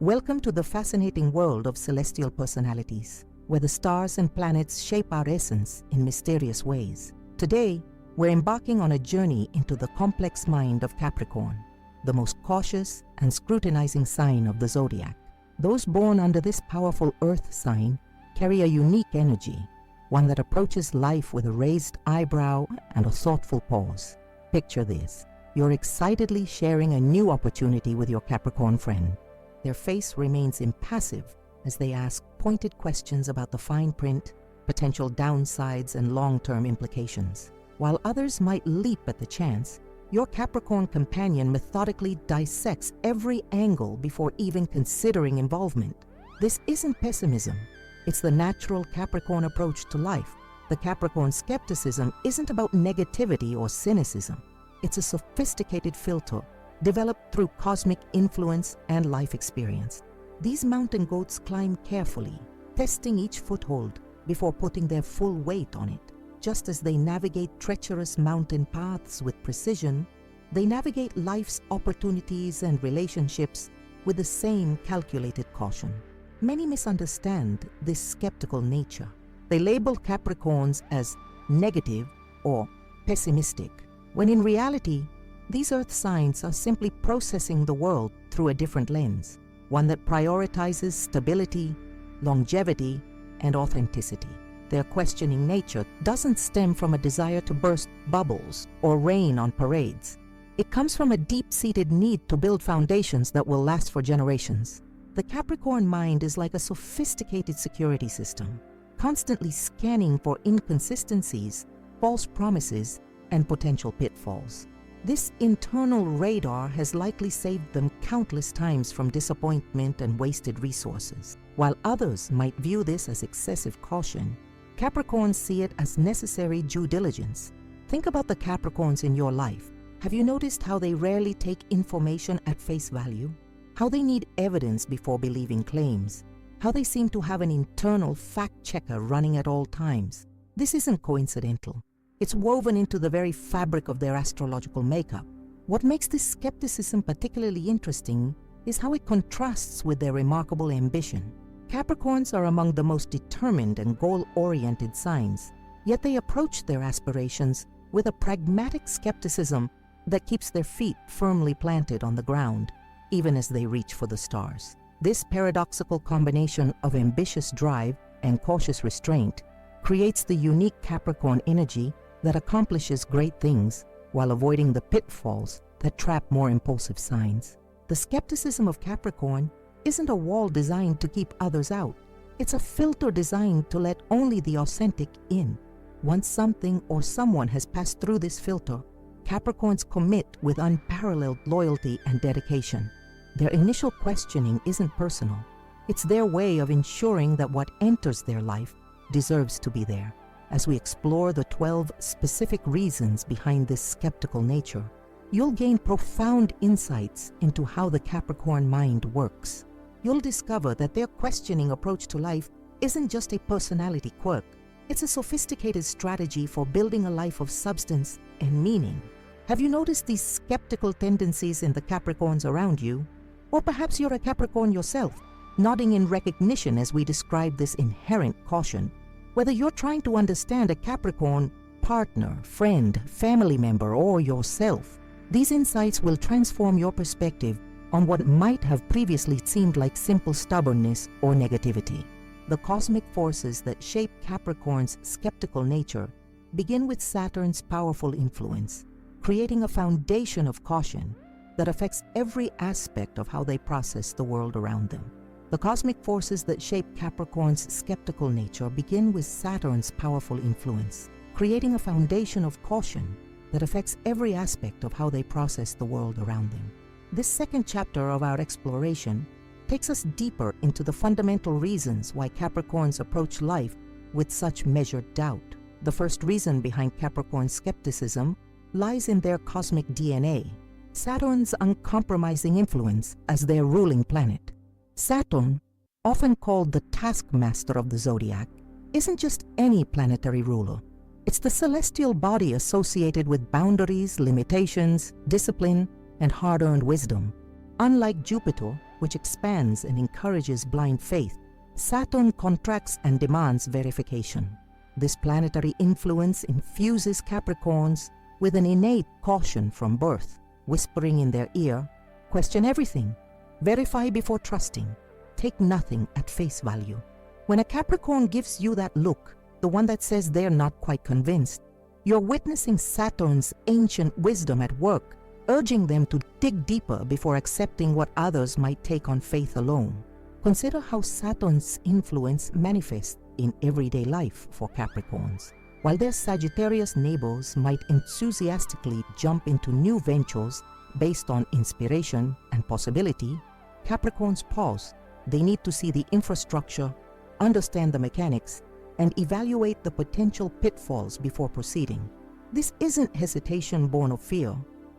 Welcome to the fascinating world of celestial personalities, where the stars and planets shape our essence in mysterious ways. Today, we're embarking on a journey into the complex mind of Capricorn, the most cautious and scrutinizing sign of the zodiac. Those born under this powerful earth sign carry a unique energy, one that approaches life with a raised eyebrow and a thoughtful pause. Picture this. You're excitedly sharing a new opportunity with your Capricorn friend. Their face remains impassive as they ask pointed questions about the fine print, potential downsides, and long-term implications. While others might leap at the chance, your Capricorn companion methodically dissects every angle before even considering involvement. This isn't pessimism. It's the natural Capricorn approach to life. The Capricorn skepticism isn't about negativity or cynicism. It's a sophisticated filter developed through cosmic influence and life experience. These mountain goats climb carefully, testing each foothold before putting their full weight on it. Just as they navigate treacherous mountain paths with precision, they navigate life's opportunities and relationships with the same calculated caution. Many misunderstand this skeptical nature. They label Capricorns as negative or pessimistic, when in reality, these earth signs are simply processing the world through a different lens, one that prioritizes stability, longevity, and authenticity. Their questioning nature doesn't stem from a desire to burst bubbles or rain on parades. It comes from a deep-seated need to build foundations that will last for generations. The Capricorn mind is like a sophisticated security system, constantly scanning for inconsistencies, false promises, and potential pitfalls. This internal radar has likely saved them countless times from disappointment and wasted resources. While others might view this as excessive caution, Capricorns see it as necessary due diligence. Think about the Capricorns in your life. Have you noticed how they rarely take information at face value? How they need evidence before believing claims? How they seem to have an internal fact-checker running at all times? This isn't coincidental. It's woven into the very fabric of their astrological makeup. What makes this skepticism particularly interesting is how it contrasts with their remarkable ambition. Capricorns are among the most determined and goal-oriented signs, yet they approach their aspirations with a pragmatic skepticism that keeps their feet firmly planted on the ground, even as they reach for the stars. This paradoxical combination of ambitious drive and cautious restraint creates the unique Capricorn energy that accomplishes great things while avoiding the pitfalls that trap more impulsive signs. The skepticism of Capricorn isn't a wall designed to keep others out. It's a filter designed to let only the authentic in. Once something or someone has passed through this filter, Capricorns commit with unparalleled loyalty and dedication. Their initial questioning isn't personal. It's their way of ensuring that what enters their life deserves to be there. As we explore the 12 specific reasons behind this skeptical nature, you'll gain profound insights into how the Capricorn mind works. You'll discover that their questioning approach to life isn't just a personality quirk. It's a sophisticated strategy for building a life of substance and meaning. Have you noticed these skeptical tendencies in the Capricorns around you? Or perhaps you're a Capricorn yourself, nodding in recognition as we describe this inherent caution. Whether you're trying to understand a Capricorn partner, friend, family member, or yourself, these insights will transform your perspective on what might have previously seemed like simple stubbornness or negativity. The cosmic forces that shape Capricorn's skeptical nature begin with Saturn's powerful influence, creating a foundation of caution that affects every aspect of how they process the world around them. The cosmic forces that shape Capricorn's skeptical nature begin with Saturn's powerful influence, creating a foundation of caution that affects every aspect of how they process the world around them. This second chapter of our exploration takes us deeper into the fundamental reasons why Capricorns approach life with such measured doubt. The first reason behind Capricorn skepticism lies in their cosmic DNA, Saturn's uncompromising influence as their ruling planet. Saturn, often called the taskmaster of the zodiac, isn't just any planetary ruler. It's the celestial body associated with boundaries, limitations, discipline, and hard-earned wisdom. Unlike Jupiter, which expands and encourages blind faith, Saturn contracts and demands verification. This planetary influence infuses Capricorns with an innate caution from birth, whispering in their ear, question everything, verify before trusting, take nothing at face value. When a Capricorn gives you that look, the one that says they're not quite convinced, you're witnessing Saturn's ancient wisdom at work, urging them to dig deeper before accepting what others might take on faith alone. Consider how Saturn's influence manifests in everyday life for Capricorns. While their Sagittarius neighbors might enthusiastically jump into new ventures based on inspiration and possibility, Capricorns pause. They need to see the infrastructure, understand the mechanics, and evaluate the potential pitfalls before proceeding. This isn't hesitation born of fear,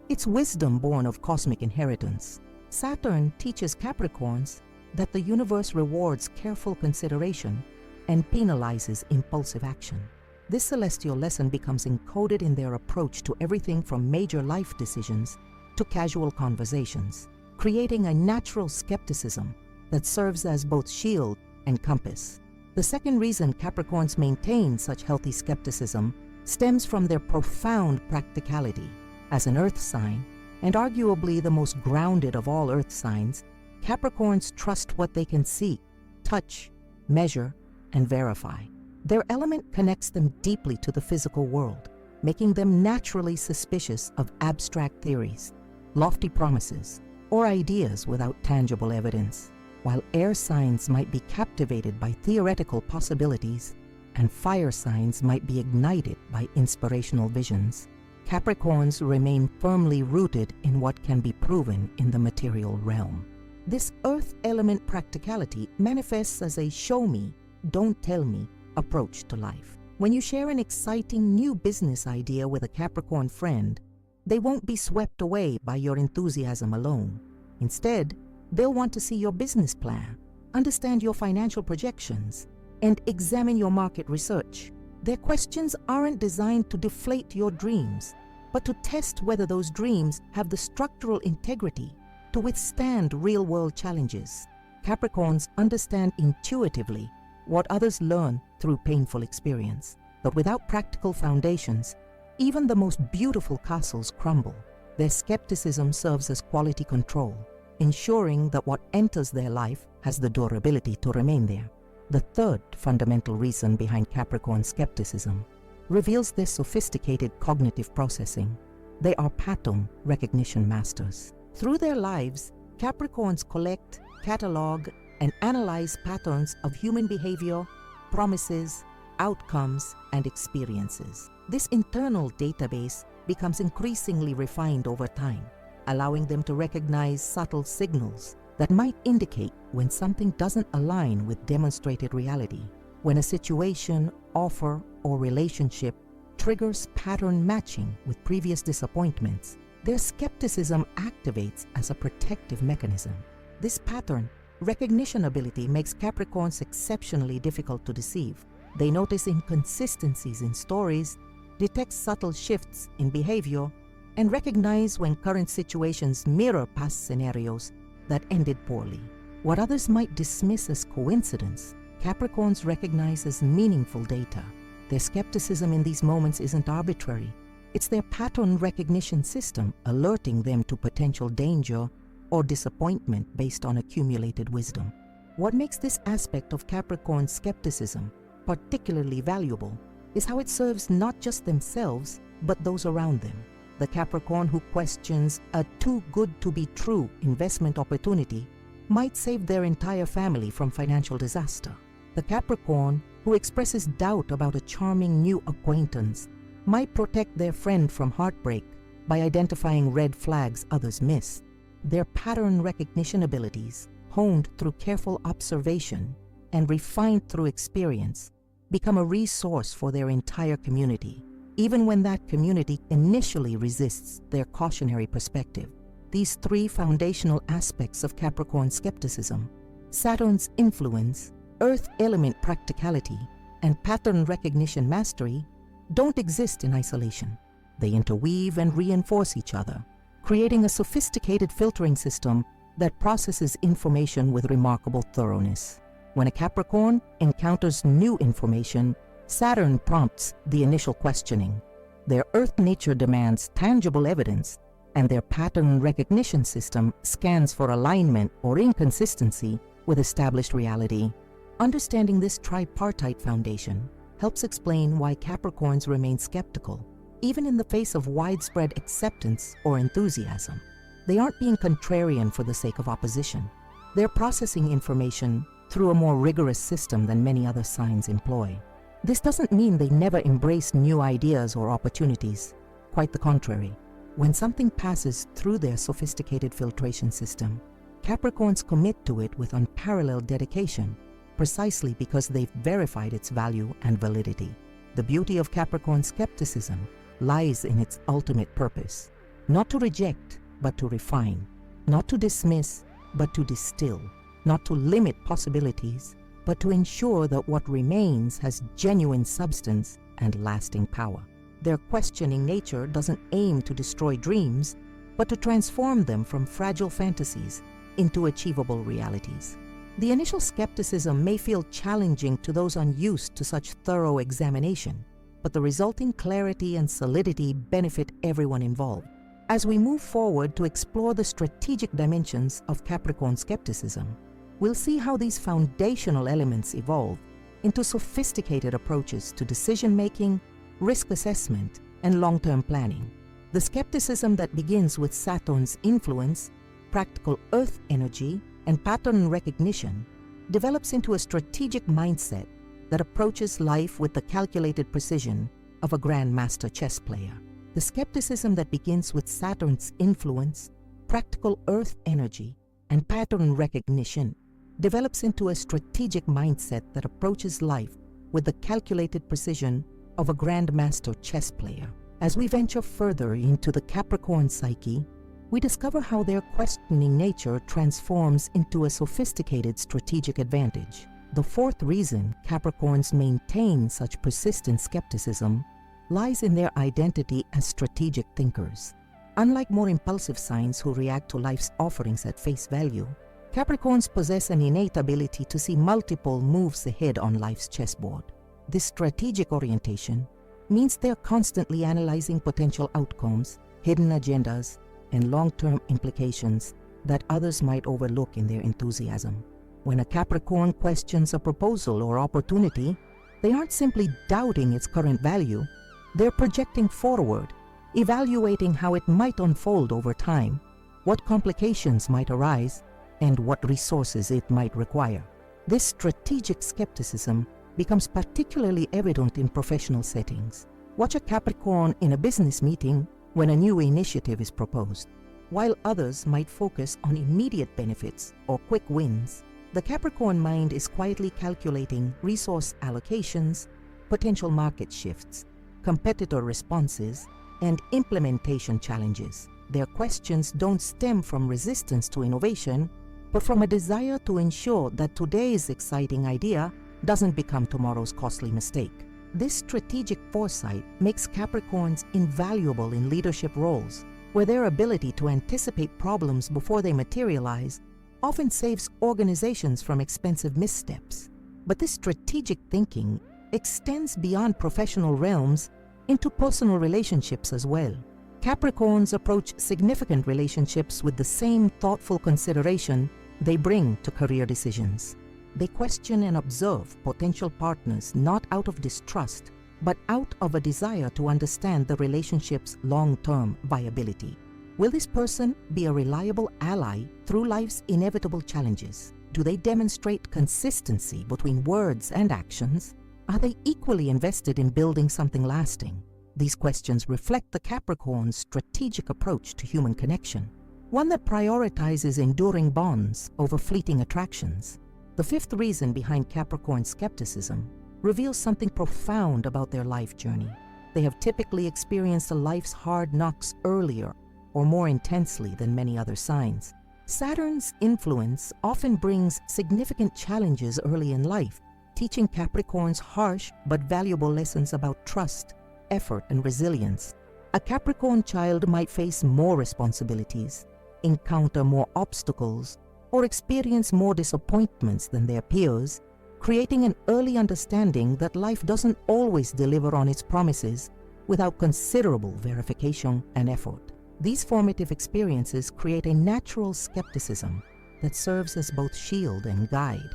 it's wisdom born of cosmic inheritance. Saturn teaches Capricorns that the universe rewards careful consideration and penalizes impulsive action. This celestial lesson becomes encoded in their approach to everything from major life decisions to casual conversations, creating a natural skepticism that serves as both shield and compass. The second reason Capricorns maintain such healthy skepticism stems from their profound practicality. As an earth sign, and arguably the most grounded of all earth signs, Capricorns trust what they can see, touch, measure, and verify. Their element connects them deeply to the physical world, making them naturally suspicious of abstract theories, lofty promises, or ideas without tangible evidence. While air signs might be captivated by theoretical possibilities, and fire signs might be ignited by inspirational visions, Capricorns remain firmly rooted in what can be proven in the material realm. This earth element practicality manifests as a show me, don't tell me approach to life. When you share an exciting new business idea with a Capricorn friend, they won't be swept away by your enthusiasm alone. Instead, they'll want to see your business plan, understand your financial projections, and examine your market research. Their questions aren't designed to deflate your dreams, but to test whether those dreams have the structural integrity to withstand real-world challenges. Capricorns understand intuitively what others learn through painful experience. But without practical foundations, even the most beautiful castles crumble. Their skepticism serves as quality control, ensuring that what enters their life has the durability to remain there. The third fundamental reason behind Capricorn skepticism reveals their sophisticated cognitive processing. They are pattern recognition masters. Through their lives, Capricorns collect, catalog, and analyze patterns of human behavior, promises, outcomes, and experiences. This internal database becomes increasingly refined over time, allowing them to recognize subtle signals that might indicate when something doesn't align with demonstrated reality. When a situation, offer, or relationship triggers pattern matching with previous disappointments, their skepticism activates as a protective mechanism. This pattern recognition ability makes Capricorns exceptionally difficult to deceive. They notice inconsistencies in stories, detect subtle shifts in behavior, and recognize when current situations mirror past scenarios that ended poorly. What others might dismiss as coincidence, Capricorns recognize as meaningful data. Their skepticism in these moments isn't arbitrary. It's their pattern recognition system alerting them to potential danger or disappointment based on accumulated wisdom. What makes this aspect of Capricorn skepticism particularly valuable is how it serves not just themselves, but those around them. The Capricorn who questions a too good to be true investment opportunity might save their entire family from financial disaster. The Capricorn who expresses doubt about a charming new acquaintance might protect their friend from heartbreak by identifying red flags others miss. Their pattern recognition abilities, honed through careful observation and refined through experience, become a resource for their entire community, even when that community initially resists their cautionary perspective. These three foundational aspects of Capricorn skepticism, Saturn's influence, earth element practicality, and pattern recognition mastery, don't exist in isolation. They interweave and reinforce each other, creating a sophisticated filtering system that processes information with remarkable thoroughness. When a Capricorn encounters new information, Saturn prompts the initial questioning. Their earth nature demands tangible evidence, and their pattern recognition system scans for alignment or inconsistency with established reality. Understanding this tripartite foundation helps explain why Capricorns remain skeptical, even in the face of widespread acceptance or enthusiasm. They aren't being contrarian for the sake of opposition. They're processing information through a more rigorous system than many other signs employ. This doesn't mean they never embrace new ideas or opportunities. Quite the contrary. When something passes through their sophisticated filtration system, Capricorns commit to it with unparalleled dedication, precisely because they've verified its value and validity. The beauty of Capricorn skepticism lies in its ultimate purpose: not to reject, but to refine; not to dismiss, but to distill; not to limit possibilities, but to ensure that what remains has genuine substance and lasting power. Their questioning nature doesn't aim to destroy dreams, but to transform them from fragile fantasies into achievable realities. The initial skepticism may feel challenging to those unused to such thorough examination, but the resulting clarity and solidity benefit everyone involved. As we move forward to explore the strategic dimensions of Capricorn skepticism, we'll see how these foundational elements evolve into sophisticated approaches to decision-making, risk assessment, and long-term planning. The skepticism that begins with Saturn's influence, practical earth energy, and pattern recognition develops into a strategic mindset that approaches life with the calculated precision of a grandmaster chess player. The skepticism that begins with Saturn's influence, practical earth energy, and pattern recognition develops into a strategic mindset that approaches life with the calculated precision of a grandmaster chess player. As we venture further into the Capricorn psyche, we discover how their questioning nature transforms into a sophisticated strategic advantage. The fourth reason Capricorns maintain such persistent skepticism lies in their identity as strategic thinkers. Unlike more impulsive signs who react to life's offerings at face value, Capricorns possess an innate ability to see multiple moves ahead on life's chessboard. This strategic orientation means they're constantly analyzing potential outcomes, hidden agendas, and long-term implications that others might overlook in their enthusiasm. When a Capricorn questions a proposal or opportunity, they aren't simply doubting its current value, they're projecting forward, evaluating how it might unfold over time, what complications might arise, and what resources it might require. This strategic skepticism becomes particularly evident in professional settings. Watch a Capricorn in a business meeting when a new initiative is proposed. While others might focus on immediate benefits or quick wins, the Capricorn mind is quietly calculating resource allocations, potential market shifts, competitor responses, and implementation challenges. Their questions don't stem from resistance to innovation, but from a desire to ensure that today's exciting idea doesn't become tomorrow's costly mistake. This strategic foresight makes Capricorns invaluable in leadership roles, where their ability to anticipate problems before they materialize often saves organizations from expensive missteps. But this strategic thinking extends beyond professional realms into personal relationships as well. Capricorns approach significant relationships with the same thoughtful consideration they bring to career decisions. They question and observe potential partners not out of distrust, but out of a desire to understand the relationship's long-term viability. Will this person be a reliable ally through life's inevitable challenges? Do they demonstrate consistency between words and actions? Are they equally invested in building something lasting? These questions reflect the Capricorn's strategic approach to human connection, one that prioritizes enduring bonds over fleeting attractions. The fifth reason behind Capricorn skepticism reveals something profound about their life journey. They have typically experienced a life's hard knocks earlier or more intensely than many other signs. Saturn's influence often brings significant challenges early in life, teaching Capricorns harsh but valuable lessons about trust, effort, and resilience. A Capricorn child might face more responsibilities, encounter more obstacles or experience more disappointments than their peers, creating an early understanding that life doesn't always deliver on its promises without considerable verification and effort. These formative experiences create a natural skepticism that serves as both shield and guide.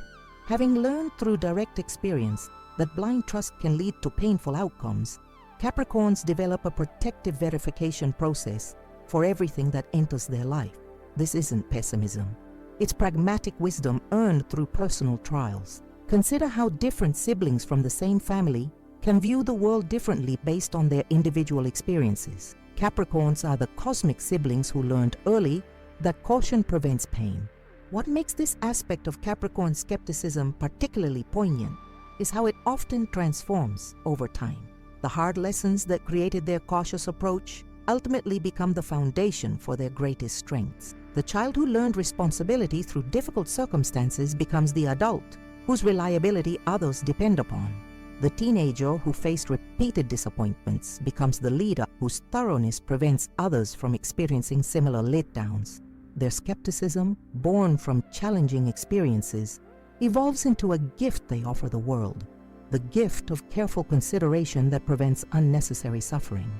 Having learned through direct experience that blind trust can lead to painful outcomes, Capricorns develop a protective verification process for everything that enters their life. This isn't pessimism. It's pragmatic wisdom earned through personal trials. Consider how different siblings from the same family can view the world differently based on their individual experiences. Capricorns are the cosmic siblings who learned early that caution prevents pain. What makes this aspect of Capricorn skepticism particularly poignant is how it often transforms over time. The hard lessons that created their cautious approach ultimately become the foundation for their greatest strengths. The child who learned responsibility through difficult circumstances becomes the adult whose reliability others depend upon. The teenager who faced repeated disappointments becomes the leader whose thoroughness prevents others from experiencing similar letdowns. Their skepticism, born from challenging experiences, evolves into a gift they offer the world, the gift of careful consideration that prevents unnecessary suffering.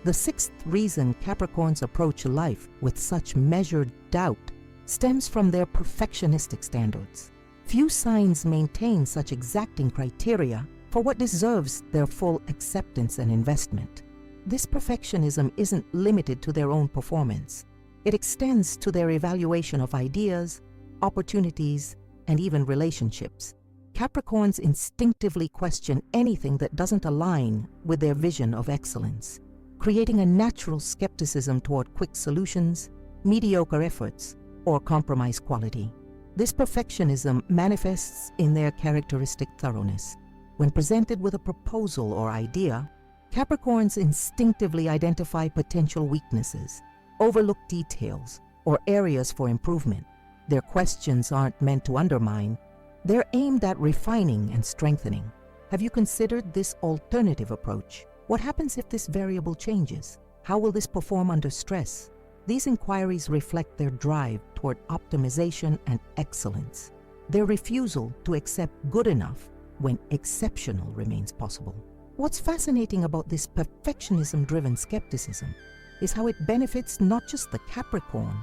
The sixth reason Capricorns approach life with such measured doubt stems from their perfectionistic standards. Few signs maintain such exacting criteria for what deserves their full acceptance and investment. This perfectionism isn't limited to their own performance. It extends to their evaluation of ideas, opportunities, and even relationships. Capricorns instinctively question anything that doesn't align with their vision of excellence, creating a natural skepticism toward quick solutions, mediocre efforts, or compromised quality. This perfectionism manifests in their characteristic thoroughness. When presented with a proposal or idea, Capricorns instinctively identify potential weaknesses, overlook details, or areas for improvement. Their questions aren't meant to undermine, they're aimed at refining and strengthening. Have you considered this alternative approach? What happens if this variable changes? How will this perform under stress? These inquiries reflect their drive toward optimization and excellence, their refusal to accept good enough when exceptional remains possible. What's fascinating about this perfectionism-driven skepticism is how it benefits not just the Capricorn,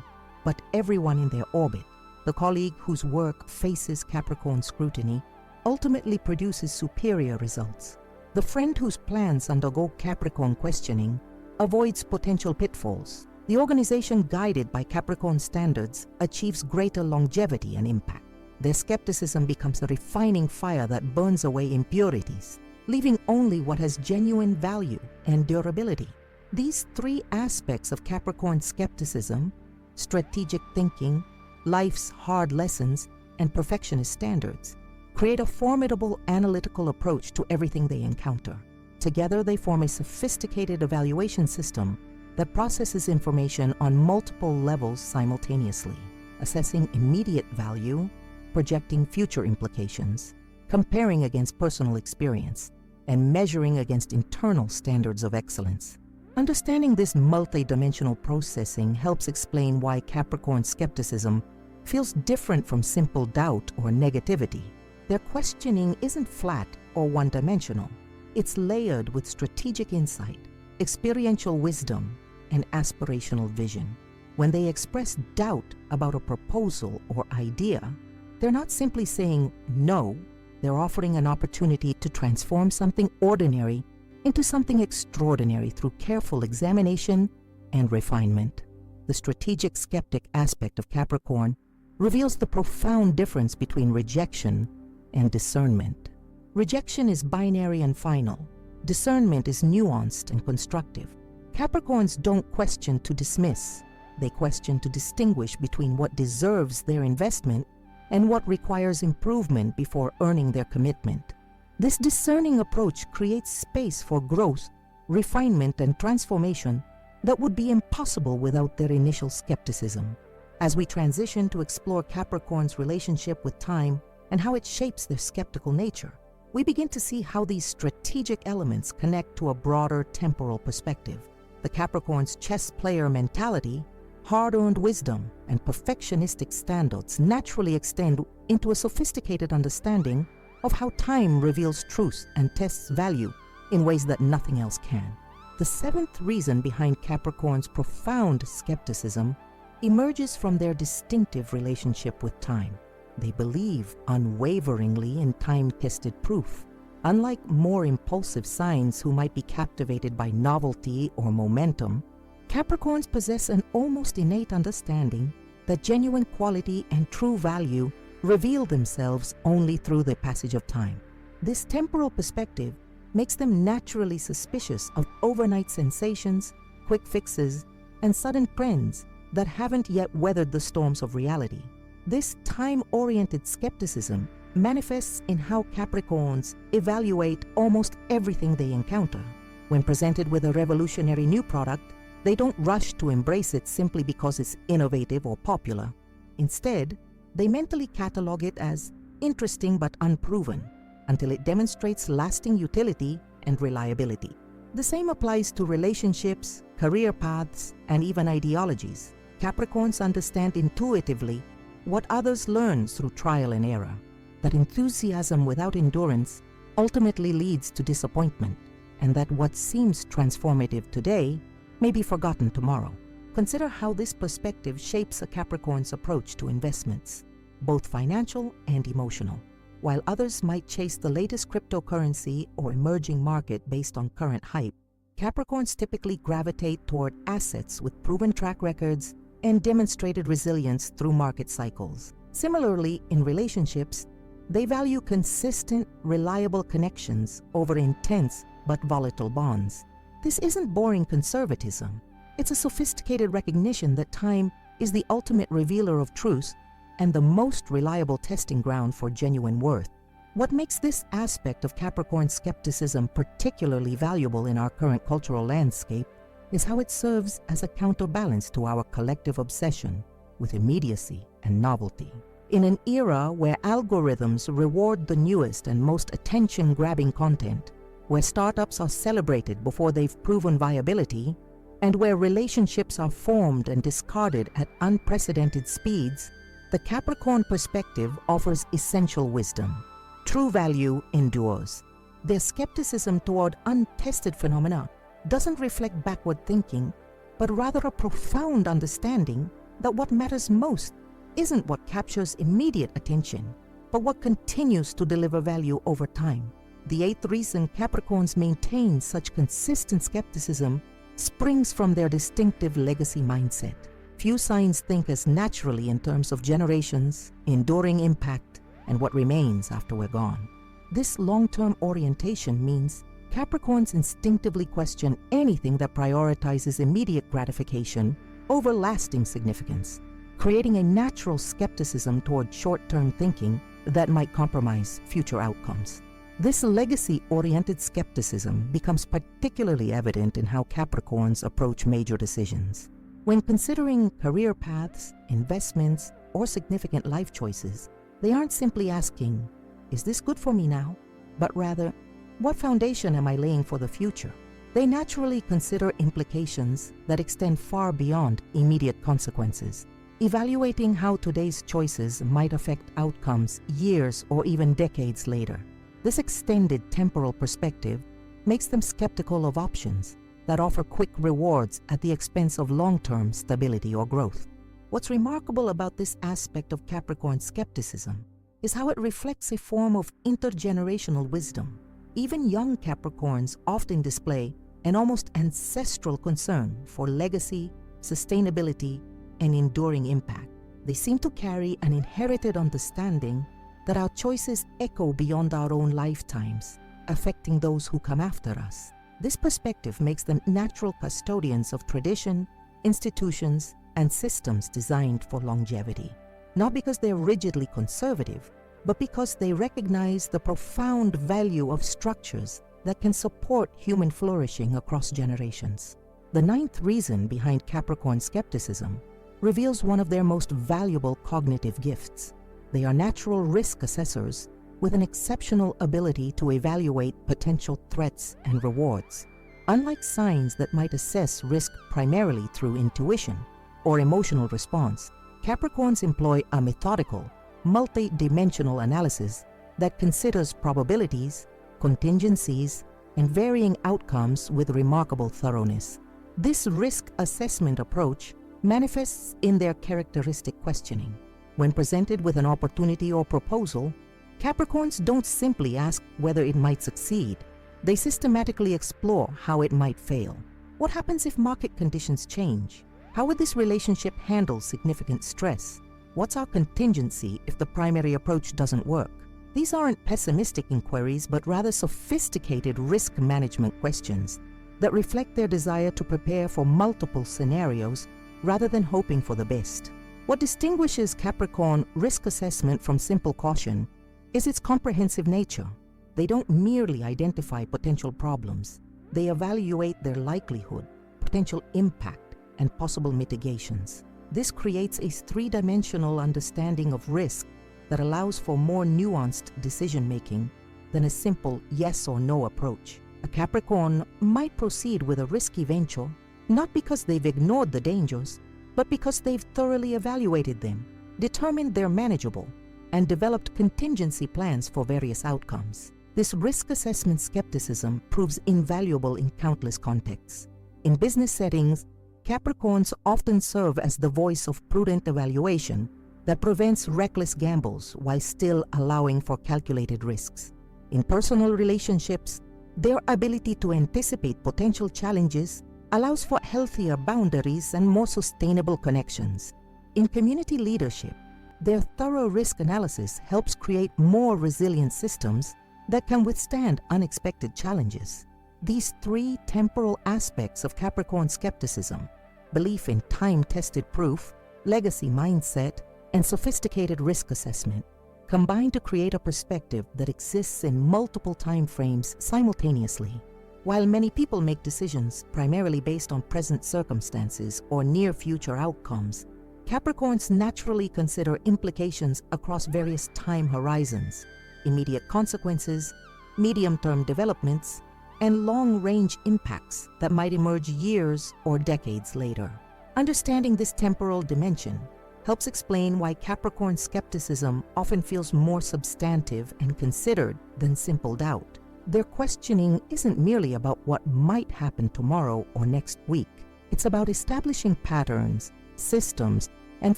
but everyone in their orbit. The colleague whose work faces Capricorn scrutiny ultimately produces superior results. The friend whose plans undergo Capricorn questioning avoids potential pitfalls. The organization guided by Capricorn standards achieves greater longevity and impact. Their skepticism becomes a refining fire that burns away impurities, leaving only what has genuine value and durability. These three aspects of Capricorn skepticism, strategic thinking, life's hard lessons, and perfectionist standards, create a formidable analytical approach to everything they encounter. Together, they form a sophisticated evaluation system that processes information on multiple levels simultaneously, assessing immediate value, projecting future implications, comparing against personal experience, and measuring against internal standards of excellence. Understanding this multidimensional processing helps explain why Capricorn skepticism feels different from simple doubt or negativity. Their questioning isn't flat or one-dimensional. It's layered with strategic insight, experiential wisdom, and aspirational vision. When they express doubt about a proposal or idea, they're not simply saying no, they're offering an opportunity to transform something ordinary into something extraordinary through careful examination and refinement. The strategic skeptic aspect of Capricorn reveals the profound difference between rejection and discernment. Rejection is binary and final. Discernment is nuanced and constructive. Capricorns don't question to dismiss. They question to distinguish between what deserves their investment and what requires improvement before earning their commitment. This discerning approach creates space for growth, refinement, and transformation that would be impossible without their initial skepticism. As we transition to explore Capricorn's relationship with time and how it shapes their skeptical nature, we begin to see how these strategic elements connect to a broader temporal perspective. The Capricorn's chess player mentality hard-earned wisdom and perfectionistic standards naturally extend into a sophisticated understanding of how time reveals truth and tests value in ways that nothing else can. The seventh reason behind Capricorn's profound skepticism emerges from their distinctive relationship with time. They believe unwaveringly in time-tested proof. Unlike more impulsive signs who might be captivated by novelty or momentum, Capricorns possess an almost innate understanding that genuine quality and true value reveal themselves only through the passage of time. This temporal perspective makes them naturally suspicious of overnight sensations, quick fixes, and sudden trends that haven't yet weathered the storms of reality. This time-oriented skepticism manifests in how Capricorns evaluate almost everything they encounter. When presented with a revolutionary new product, they don't rush to embrace it simply because it's innovative or popular. Instead, they mentally catalog it as interesting but unproven until it demonstrates lasting utility and reliability. The same applies to relationships, career paths, and even ideologies. Capricorns understand intuitively what others learn through trial and error, that enthusiasm without endurance ultimately leads to disappointment, and that what seems transformative today may be forgotten tomorrow. Consider how this perspective shapes a Capricorn's approach to investments, both financial and emotional. While others might chase the latest cryptocurrency or emerging market based on current hype, Capricorns typically gravitate toward assets with proven track records and demonstrated resilience through market cycles. Similarly, in relationships, they value consistent, reliable connections over intense but volatile bonds. This isn't boring conservatism. It's a sophisticated recognition that time is the ultimate revealer of truth and the most reliable testing ground for genuine worth. What makes this aspect of Capricorn skepticism particularly valuable in our current cultural landscape is how it serves as a counterbalance to our collective obsession with immediacy and novelty. In an era where algorithms reward the newest and most attention-grabbing content, where startups are celebrated before they've proven viability, and where relationships are formed and discarded at unprecedented speeds, the Capricorn perspective offers essential wisdom. True value endures. Their skepticism toward untested phenomena doesn't reflect backward thinking, but rather a profound understanding that what matters most isn't what captures immediate attention, but what continues to deliver value over time. The eighth reason Capricorns maintain such consistent skepticism springs from their distinctive legacy mindset. Few signs think as naturally in terms of generations, enduring impact, and what remains after we're gone. This long-term orientation means Capricorns instinctively question anything that prioritizes immediate gratification over lasting significance, creating a natural skepticism toward short-term thinking that might compromise future outcomes. This legacy-oriented skepticism becomes particularly evident in how Capricorns approach major decisions. When considering career paths, investments, or significant life choices, they aren't simply asking, "Is this good for me now?" but rather, "What foundation am I laying for the future?" They naturally consider implications that extend far beyond immediate consequences, evaluating how today's choices might affect outcomes years or even decades later. This extended temporal perspective makes them skeptical of options that offer quick rewards at the expense of long-term stability or growth. What's remarkable about this aspect of Capricorn skepticism is how it reflects a form of intergenerational wisdom. Even young Capricorns often display an almost ancestral concern for legacy, sustainability, and enduring impact. They seem to carry an inherited understanding that our choices echo beyond our own lifetimes, affecting those who come after us. This perspective makes them natural custodians of tradition, institutions, and systems designed for longevity. Not because they're rigidly conservative, but because they recognize the profound value of structures that can support human flourishing across generations. The ninth reason behind Capricorn skepticism reveals one of their most valuable cognitive gifts. They are natural risk assessors with an exceptional ability to evaluate potential threats and rewards. Unlike signs that might assess risk primarily through intuition, or emotional response, Capricorns employ a methodical, multi-dimensional analysis that considers probabilities, contingencies, and varying outcomes with remarkable thoroughness. This risk assessment approach manifests in their characteristic questioning. When presented with an opportunity or proposal, Capricorns don't simply ask whether it might succeed. They systematically explore how it might fail. What happens if market conditions change? How would this relationship handle significant stress? What's our contingency if the primary approach doesn't work? These aren't pessimistic inquiries, but rather sophisticated risk management questions that reflect their desire to prepare for multiple scenarios rather than hoping for the best. What distinguishes Capricorn risk assessment from simple caution is its comprehensive nature. They don't merely identify potential problems. They evaluate their likelihood, potential impact, and possible mitigations. This creates a three-dimensional understanding of risk that allows for more nuanced decision-making than a simple yes or no approach. A Capricorn might proceed with a risky venture not because they've ignored the dangers, but because they've thoroughly evaluated them, determined they're manageable, and developed contingency plans for various outcomes. This risk assessment skepticism proves invaluable in countless contexts. In business settings, Capricorns often serve as the voice of prudent evaluation that prevents reckless gambles while still allowing for calculated risks. In personal relationships, their ability to anticipate potential challenges allows for healthier boundaries and more sustainable connections. In community leadership, their thorough risk analysis helps create more resilient systems that can withstand unexpected challenges. These three temporal aspects of Capricorn skepticism, belief in time-tested proof, legacy mindset, and sophisticated risk assessment, combine to create a perspective that exists in multiple time frames simultaneously. While many people make decisions primarily based on present circumstances or near-future outcomes, Capricorns naturally consider implications across various time horizons, immediate consequences, medium-term developments, and long-range impacts that might emerge years or decades later. Understanding this temporal dimension helps explain why Capricorn skepticism often feels more substantive and considered than simple doubt. Their questioning isn't merely about what might happen tomorrow or next week. It's about establishing patterns, systems, and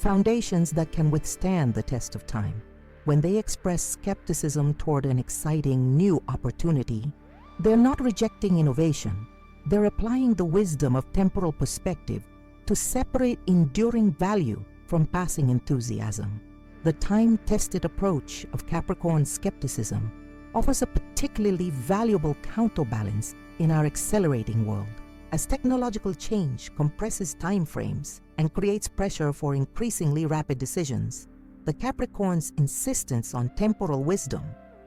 foundations that can withstand the test of time. When they express skepticism toward an exciting new opportunity, they're not rejecting innovation. They're applying the wisdom of temporal perspective to separate enduring value from passing enthusiasm. The time-tested approach of Capricorn skepticism offers a particularly valuable counterbalance in our accelerating world. As technological change compresses time frames and creates pressure for increasingly rapid decisions, the Capricorn's insistence on temporal wisdom,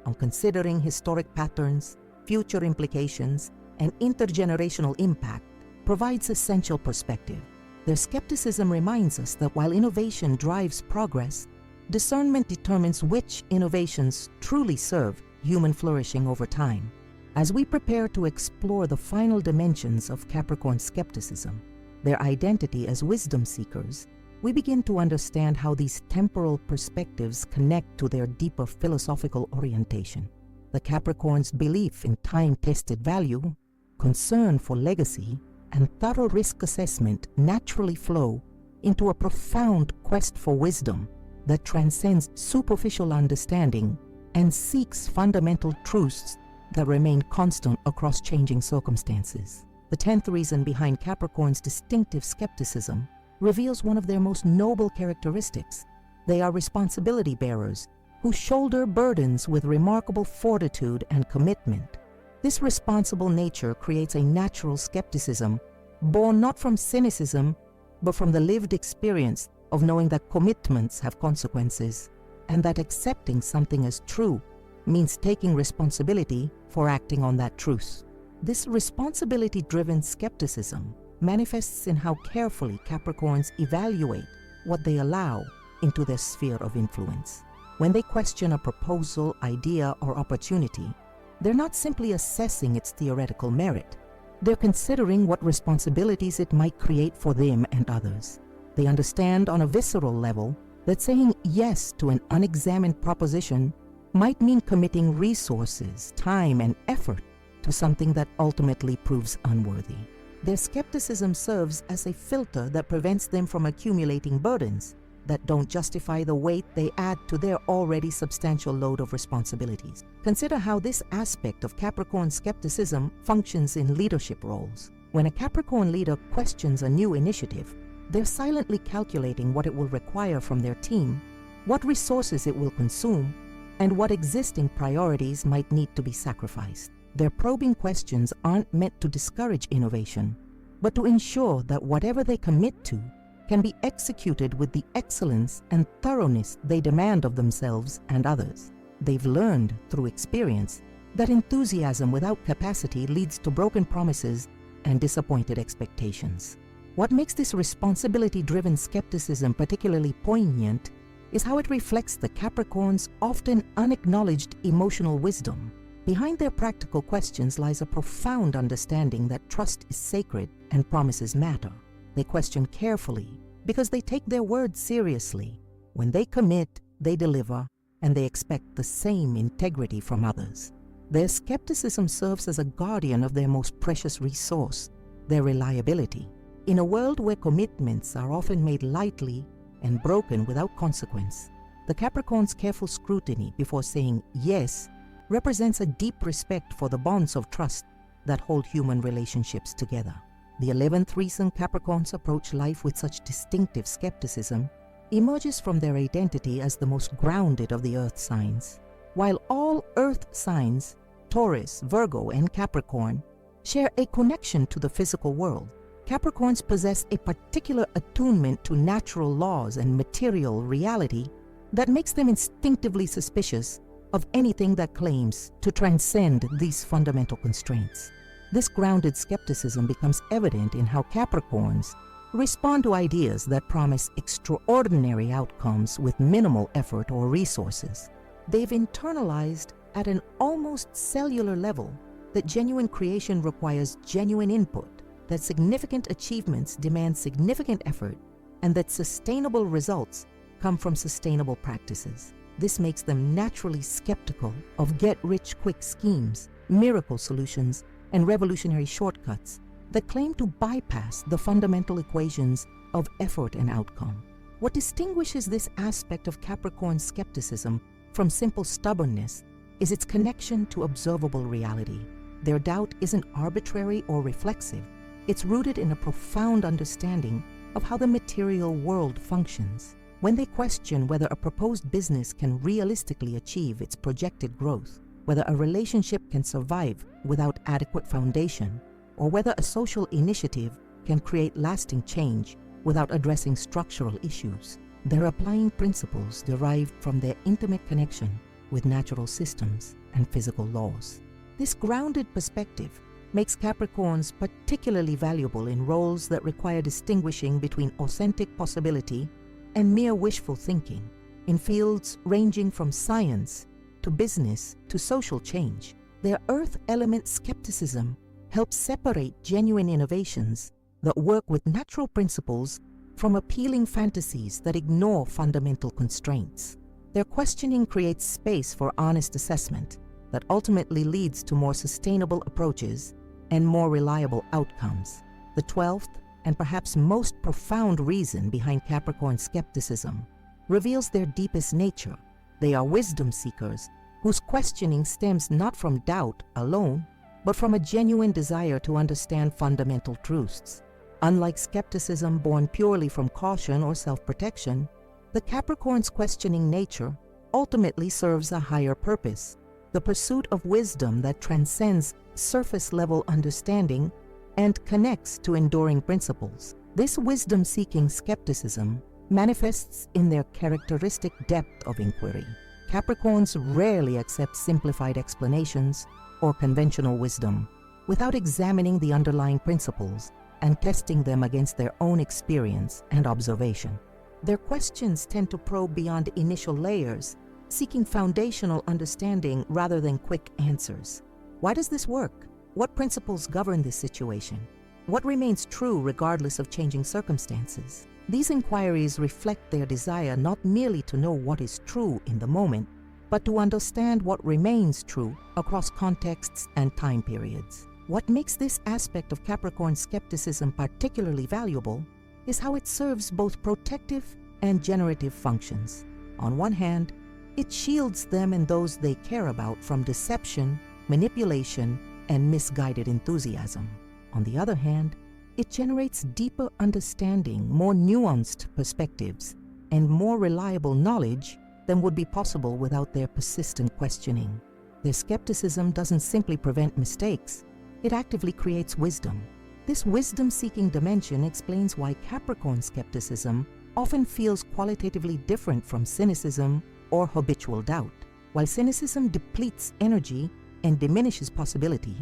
on considering historic patterns, future implications, and intergenerational impact, provides essential perspective. Their skepticism reminds us that while innovation drives progress, discernment determines which innovations truly serve human flourishing over time. As we prepare to explore the final dimensions of Capricorn skepticism, their identity as wisdom seekers, we begin to understand how these temporal perspectives connect to their deeper philosophical orientation. The Capricorn's belief in time-tested value, concern for legacy, and thorough risk assessment naturally flow into a profound quest for wisdom that transcends superficial understanding and seeks fundamental truths that remain constant across changing circumstances. The 10th reason behind Capricorn's distinctive skepticism reveals one of their most noble characteristics. They are responsibility bearers who shoulder burdens with remarkable fortitude and commitment. This responsible nature creates a natural skepticism born not from cynicism, but from the lived experience of knowing that commitments have consequences, and that accepting something as true means taking responsibility for acting on that truth. This responsibility-driven skepticism manifests in how carefully Capricorns evaluate what they allow into their sphere of influence. When they question a proposal, idea, or opportunity, they're not simply assessing its theoretical merit. They're considering what responsibilities it might create for them and others. They understand on a visceral level that saying yes to an unexamined proposition might mean committing resources, time, and effort to something that ultimately proves unworthy. Their skepticism serves as a filter that prevents them from accumulating burdens that don't justify the weight they add to their already substantial load of responsibilities. Consider how this aspect of Capricorn skepticism functions in leadership roles. When a Capricorn leader questions a new initiative, they're silently calculating what it will require from their team, what resources it will consume, and what existing priorities might need to be sacrificed. Their probing questions aren't meant to discourage innovation, but to ensure that whatever they commit to can be executed with the excellence and thoroughness they demand of themselves and others. They've learned through experience that enthusiasm without capacity leads to broken promises and disappointed expectations. What makes this responsibility-driven skepticism particularly poignant is how it reflects the Capricorn's often unacknowledged emotional wisdom. Behind their practical questions lies a profound understanding that trust is sacred and promises matter. They question carefully because they take their word seriously. When they commit, they deliver, and they expect the same integrity from others. Their skepticism serves as a guardian of their most precious resource, their reliability. In a world where commitments are often made lightly and broken without consequence, the Capricorn's careful scrutiny before saying yes represents a deep respect for the bonds of trust that hold human relationships together. The 11th reason Capricorns approach life with such distinctive skepticism emerges from their identity as the most grounded of the earth signs. While all earth signs, Taurus, Virgo, and Capricorn, share a connection to the physical world, Capricorns possess a particular attunement to natural laws and material reality that makes them instinctively suspicious of anything that claims to transcend these fundamental constraints. This grounded skepticism becomes evident in how Capricorns respond to ideas that promise extraordinary outcomes with minimal effort or resources. They've internalized at an almost cellular level that genuine creation requires genuine input, that significant achievements demand significant effort, and that sustainable results come from sustainable practices. This makes them naturally skeptical of get-rich-quick schemes, miracle solutions, and revolutionary shortcuts that claim to bypass the fundamental equations of effort and outcome. What distinguishes this aspect of Capricorn skepticism from simple stubbornness is its connection to observable reality. Their doubt isn't arbitrary or reflexive. It's rooted in a profound understanding of how the material world functions. When they question whether a proposed business can realistically achieve its projected growth, whether a relationship can survive without adequate foundation, or whether a social initiative can create lasting change without addressing structural issues, they're applying principles derived from their intimate connection with natural systems and physical laws. This grounded perspective makes Capricorns particularly valuable in roles that require distinguishing between authentic possibility and mere wishful thinking. In fields ranging from science to business to social change, their earth element skepticism helps separate genuine innovations that work with natural principles from appealing fantasies that ignore fundamental constraints. Their questioning creates space for honest assessment that ultimately leads to more sustainable approaches and more reliable outcomes. The 12th and perhaps most profound reason behind Capricorn skepticism reveals their deepest nature. They are wisdom seekers whose questioning stems not from doubt alone, but from a genuine desire to understand fundamental truths. Unlike skepticism born purely from caution or self-protection, the Capricorn's questioning nature ultimately serves a higher purpose, the pursuit of wisdom that transcends surface-level understanding and connects to enduring principles. This wisdom-seeking skepticism manifests in their characteristic depth of inquiry. Capricorns rarely accept simplified explanations or conventional wisdom without examining the underlying principles and testing them against their own experience and observation. Their questions tend to probe beyond initial layers, seeking foundational understanding rather than quick answers. Why does this work? What principles govern this situation? What remains true regardless of changing circumstances? These inquiries reflect their desire not merely to know what is true in the moment, but to understand what remains true across contexts and time periods. What makes this aspect of Capricorn skepticism particularly valuable is how it serves both protective and generative functions. On one hand, it shields them and those they care about from deception, manipulation, and misguided enthusiasm. On the other hand, it generates deeper understanding, more nuanced perspectives, and more reliable knowledge than would be possible without their persistent questioning. Their skepticism doesn't simply prevent mistakes, it actively creates wisdom. This wisdom-seeking dimension explains why Capricorn skepticism often feels qualitatively different from cynicism or habitual doubt. While cynicism depletes energy and diminishes possibility,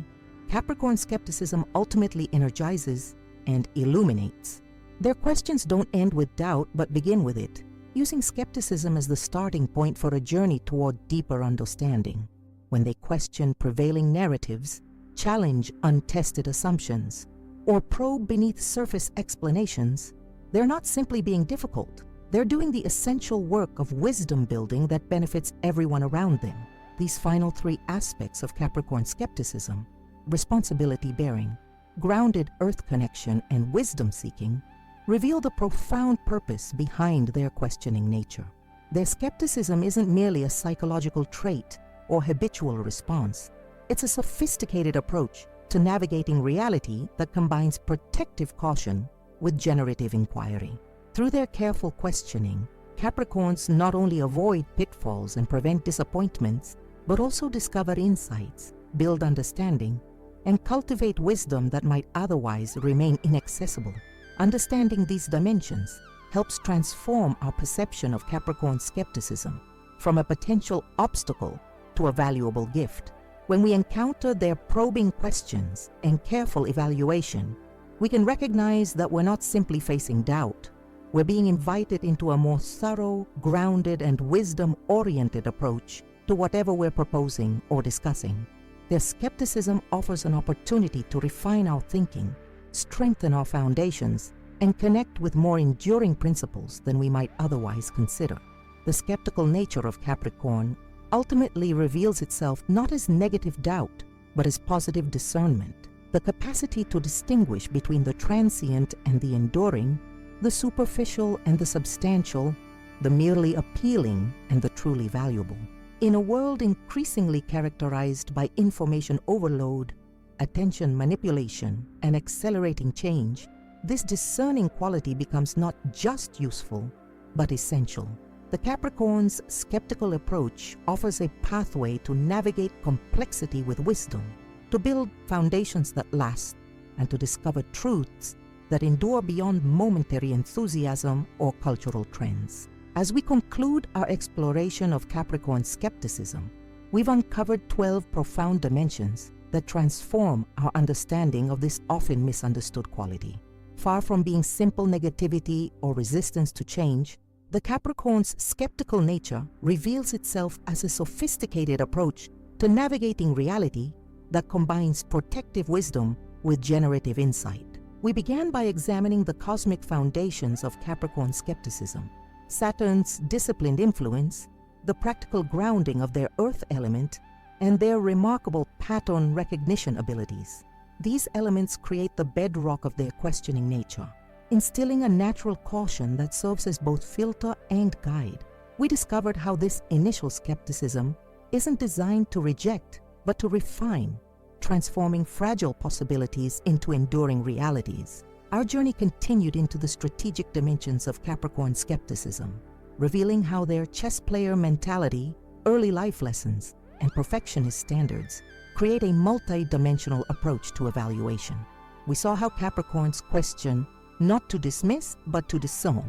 Capricorn skepticism ultimately energizes and illuminates. Their questions don't end with doubt but begin with it, using skepticism as the starting point for a journey toward deeper understanding. When they question prevailing narratives, challenge untested assumptions, or probe beneath surface explanations, they're not simply being difficult. They're doing the essential work of wisdom building that benefits everyone around them. These final three aspects of Capricorn skepticism, responsibility bearing, grounded earth connection, and wisdom seeking, reveal the profound purpose behind their questioning nature. Their skepticism isn't merely a psychological trait or habitual response. It's a sophisticated approach to navigating reality that combines protective caution with generative inquiry. Through their careful questioning, Capricorns not only avoid pitfalls and prevent disappointments, but also discover insights, build understanding, and cultivate wisdom that might otherwise remain inaccessible. Understanding these dimensions helps transform our perception of Capricorn skepticism from a potential obstacle to a valuable gift. When we encounter their probing questions and careful evaluation, we can recognize that we're not simply facing doubt. We're being invited into a more thorough, grounded, and wisdom-oriented approach to whatever we're proposing or discussing. Their skepticism offers an opportunity to refine our thinking, strengthen our foundations, and connect with more enduring principles than we might otherwise consider. The skeptical nature of Capricorn ultimately reveals itself not as negative doubt, but as positive discernment, the capacity to distinguish between the transient and the enduring, the superficial and the substantial, the merely appealing and the truly valuable. In a world increasingly characterized by information overload, attention manipulation, and accelerating change, this discerning quality becomes not just useful, but essential. The Capricorn's skeptical approach offers a pathway to navigate complexity with wisdom, to build foundations that last, and to discover truths that endure beyond momentary enthusiasm or cultural trends. As we conclude our exploration of Capricorn skepticism, we've uncovered 12 profound dimensions that transform our understanding of this often misunderstood quality. Far from being simple negativity or resistance to change, the Capricorn's skeptical nature reveals itself as a sophisticated approach to navigating reality that combines protective wisdom with generative insight. We began by examining the cosmic foundations of Capricorn skepticism, Saturn's disciplined influence, the practical grounding of their earth element, and their remarkable pattern recognition abilities. These elements create the bedrock of their questioning nature, instilling a natural caution that serves as both filter and guide. We discovered how this initial skepticism isn't designed to reject, but to refine, transforming fragile possibilities into enduring realities. Our journey continued into the strategic dimensions of Capricorn skepticism, revealing how their chess player mentality, early life lessons, and perfectionist standards create a multi-dimensional approach to evaluation. We saw how Capricorns question not to dismiss, but to discern,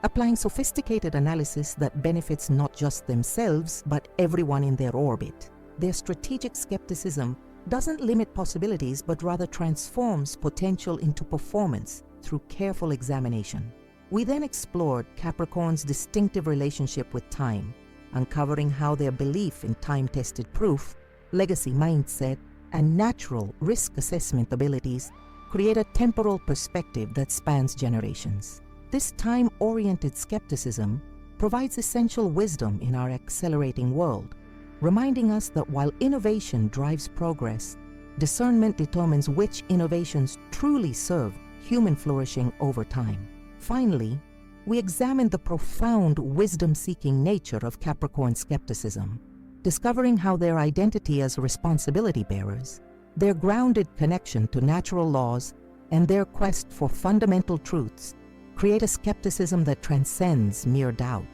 applying sophisticated analysis that benefits not just themselves, but everyone in their orbit. Their strategic skepticism doesn't limit possibilities, but rather transforms potential into performance through careful examination. We then explored Capricorn's distinctive relationship with time, uncovering how their belief in time-tested proof, legacy mindset, and natural risk assessment abilities create a temporal perspective that spans generations. This time-oriented skepticism provides essential wisdom in our accelerating world, reminding us that while innovation drives progress, discernment determines which innovations truly serve human flourishing over time. Finally, we examine the profound wisdom-seeking nature of Capricorn skepticism, discovering how their identity as responsibility bearers, their grounded connection to natural laws, and their quest for fundamental truths create a skepticism that transcends mere doubt.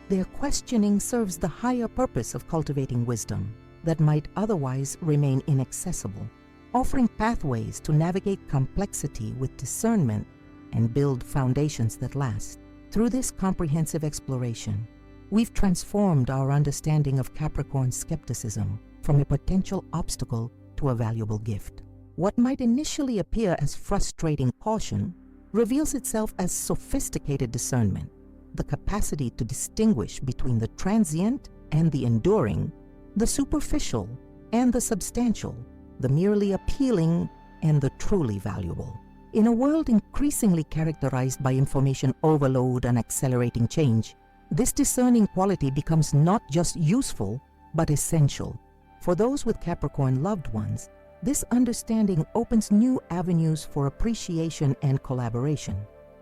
Their questioning serves the higher purpose of cultivating wisdom that might otherwise remain inaccessible, offering pathways to navigate complexity with discernment and build foundations that last. Through this comprehensive exploration, we've transformed our understanding of Capricorn skepticism from a potential obstacle to a valuable gift. What might initially appear as frustrating caution reveals itself as sophisticated discernment, the capacity to distinguish between the transient and the enduring, the superficial and the substantial, the merely appealing and the truly valuable. In a world increasingly characterized by information overload and accelerating change, this discerning quality becomes not just useful, but essential. For those with Capricorn loved ones, this understanding opens new avenues for appreciation and collaboration.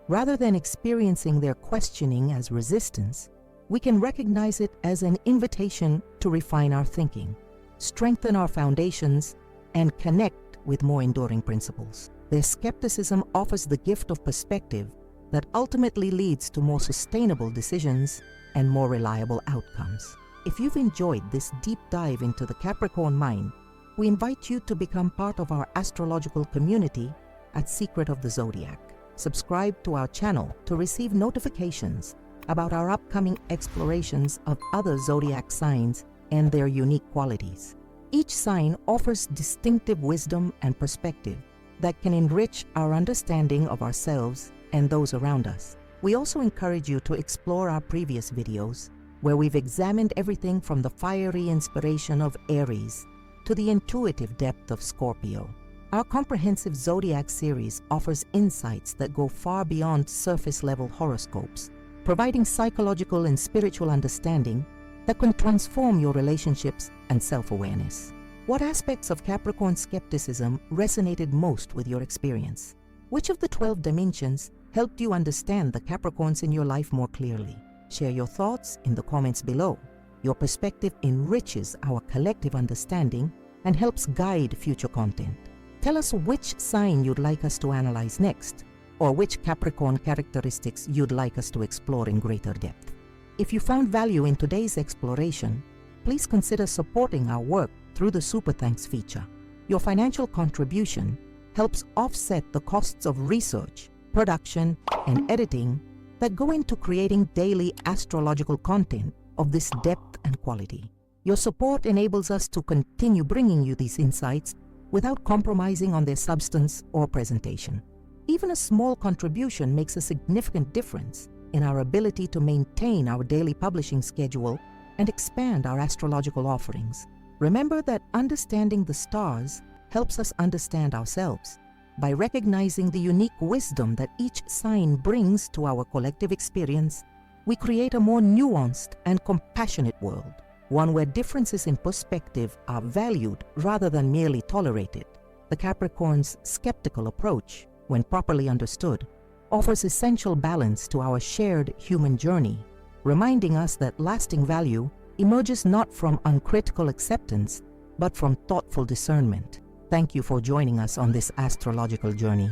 Rather than experiencing their questioning as resistance, we can recognize it as an invitation to refine our thinking, strengthen our foundations, and connect with more enduring principles. Their skepticism offers the gift of perspective that ultimately leads to more sustainable decisions and more reliable outcomes. If you've enjoyed this deep dive into the Capricorn mind, we invite you to become part of our astrological community at Secret of the Zodiac. Subscribe to our channel to receive notifications about our upcoming explorations of other zodiac signs and their unique qualities. Each sign offers distinctive wisdom and perspective that can enrich our understanding of ourselves and those around us. We also encourage you to explore our previous videos, where we've examined everything from the fiery inspiration of Aries to the intuitive depth of Scorpio. Our comprehensive zodiac series offers insights that go far beyond surface-level horoscopes, providing psychological and spiritual understanding that can transform your relationships and self-awareness. What aspects of Capricorn skepticism resonated most with your experience? Which of the 12 dimensions helped you understand the Capricorns in your life more clearly? Share your thoughts in the comments below. Your perspective enriches our collective understanding and helps guide future content. Tell us which sign you'd like us to analyze next, or which Capricorn characteristics you'd like us to explore in greater depth. If you found value in today's exploration, please consider supporting our work through the Super Thanks feature. Your financial contribution helps offset the costs of research, production, and editing that go into creating daily astrological content of this depth and quality. Your support enables us to continue bringing you these insights without compromising on their substance or presentation. Even a small contribution makes a significant difference in our ability to maintain our daily publishing schedule and expand our astrological offerings. Remember that understanding the stars helps us understand ourselves. By recognizing the unique wisdom that each sign brings to our collective experience, we create a more nuanced and compassionate world, one where differences in perspective are valued rather than merely tolerated. The Capricorn's skeptical approach, when properly understood, offers essential balance to our shared human journey, reminding us that lasting value emerges not from uncritical acceptance, but from thoughtful discernment. Thank you for joining us on this astrological journey.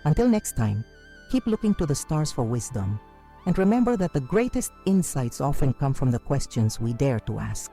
Until next time, keep looking to the stars for wisdom, and remember that the greatest insights often come from the questions we dare to ask.